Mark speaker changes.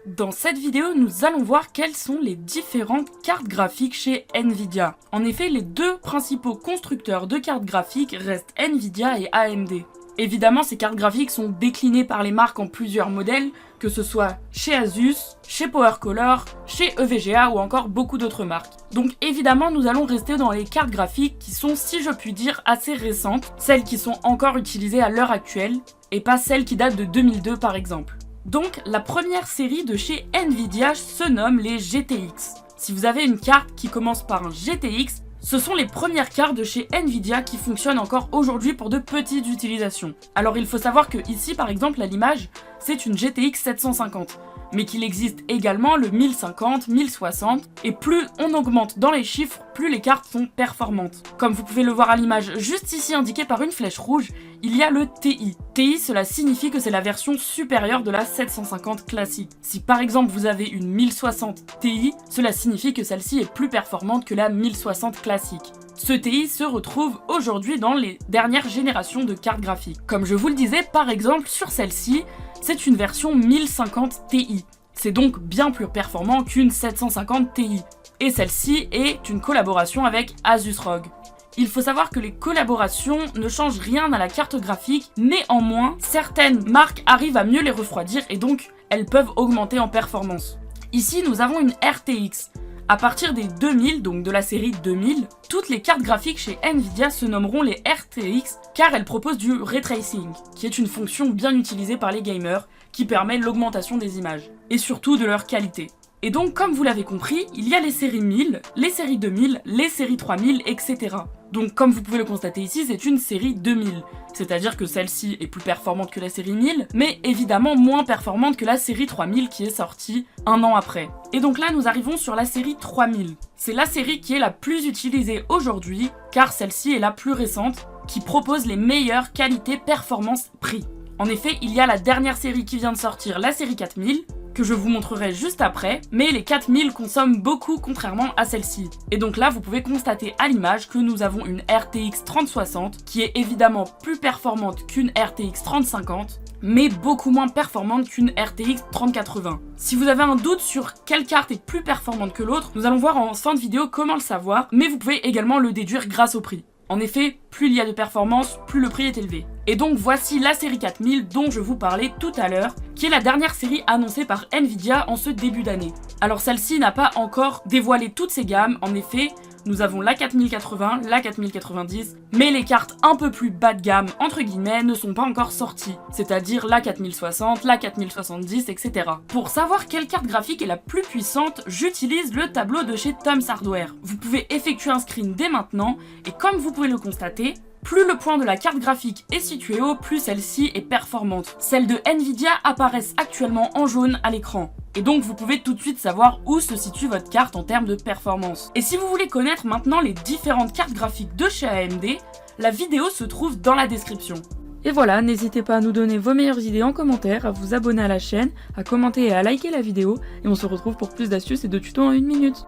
Speaker 1: Dans cette vidéo, nous allons voir quelles sont les différentes cartes graphiques chez Nvidia. En effet, les deux principaux constructeurs de cartes graphiques restent Nvidia et AMD. Évidemment, ces cartes graphiques sont déclinées par les marques en plusieurs modèles, que ce soit chez Asus, chez PowerColor, chez EVGA ou encore beaucoup d'autres marques. Donc évidemment, nous allons rester dans les cartes graphiques qui sont, si je puis dire, assez récentes, celles qui sont encore utilisées à l'heure actuelle, et pas celles qui datent de 2002 par exemple. Donc la première série de chez Nvidia se nomme les GTX. Si vous avez une carte qui commence par un GTX, ce sont les premières cartes de chez Nvidia qui fonctionnent encore aujourd'hui pour de petites utilisations. Alors il faut savoir que ici par exemple à l'image, c'est une GTX 750. Mais qu'il existe également le 1050, 1060, et plus on augmente dans les chiffres, plus les cartes sont performantes. Comme vous pouvez le voir à l'image juste ici indiqué par une flèche rouge, il y a le TI. TI, cela signifie que c'est la version supérieure de la 750 classique. Si par exemple vous avez une 1060 Ti, cela signifie que celle-ci est plus performante que la 1060 classique. Ce TI se retrouve aujourd'hui dans les dernières générations de cartes graphiques. Comme je vous le disais, par exemple sur celle-ci, c'est une version 1050 Ti. C'est donc bien plus performant qu'une 750 Ti. Et celle-ci est une collaboration avec Asus ROG. Il faut savoir que les collaborations ne changent rien à la carte graphique, néanmoins, certaines marques arrivent à mieux les refroidir et donc elles peuvent augmenter en performance. Ici, nous avons une RTX. À partir des 2000, donc de la série 2000, toutes les cartes graphiques chez Nvidia se nommeront les RTX car elles proposent du ray tracing, qui est une fonction bien utilisée par les gamers qui permet l'augmentation des images, et surtout de leur qualité. Et donc, comme vous l'avez compris, il y a les séries 1000, les séries 2000, les séries 3000, etc. Donc, comme vous pouvez le constater ici, c'est une série 2000. C'est-à-dire que celle-ci est plus performante que la série 1000, mais évidemment moins performante que la série 3000 qui est sortie un an après. Et donc là, nous arrivons sur la série 3000. C'est la série qui est la plus utilisée aujourd'hui, car celle-ci est la plus récente, qui propose les meilleures qualités performance-prix. En effet, il y a la dernière série qui vient de sortir, la série 4000, que je vous montrerai juste après, mais les 4000 consomment beaucoup contrairement à celle-ci. Et donc là, vous pouvez constater à l'image que nous avons une RTX 3060 qui est évidemment plus performante qu'une RTX 3050, mais beaucoup moins performante qu'une RTX 3080. Si vous avez un doute sur quelle carte est plus performante que l'autre, nous allons voir en fin de vidéo comment le savoir, mais vous pouvez également le déduire grâce au prix. En effet, plus il y a de performance, plus le prix est élevé. Et donc voici la série 4000 dont je vous parlais tout à l'heure, qui est la dernière série annoncée par Nvidia en ce début d'année. Alors celle-ci n'a pas encore dévoilé toutes ses gammes, en effet, nous avons la 4080, la 4090, mais les cartes un peu plus bas de gamme, entre guillemets, ne sont pas encore sorties, c'est-à-dire la 4060, la 4070, etc. Pour savoir quelle carte graphique est la plus puissante, j'utilise le tableau de chez Tom's Hardware. Vous pouvez effectuer un screen dès maintenant, et comme vous pouvez le constater, plus le point de la carte graphique est situé haut, plus celle-ci est performante. Celles de Nvidia apparaissent actuellement en jaune à l'écran. Et donc vous pouvez tout de suite savoir où se situe votre carte en termes de performance. Et si vous voulez connaître maintenant les différentes cartes graphiques de chez AMD, la vidéo se trouve dans la description. Et voilà, n'hésitez pas à nous donner vos meilleures idées en commentaire, à vous abonner à la chaîne, à commenter et à liker la vidéo, et on se retrouve pour plus d'astuces et de tutos en 1 minute.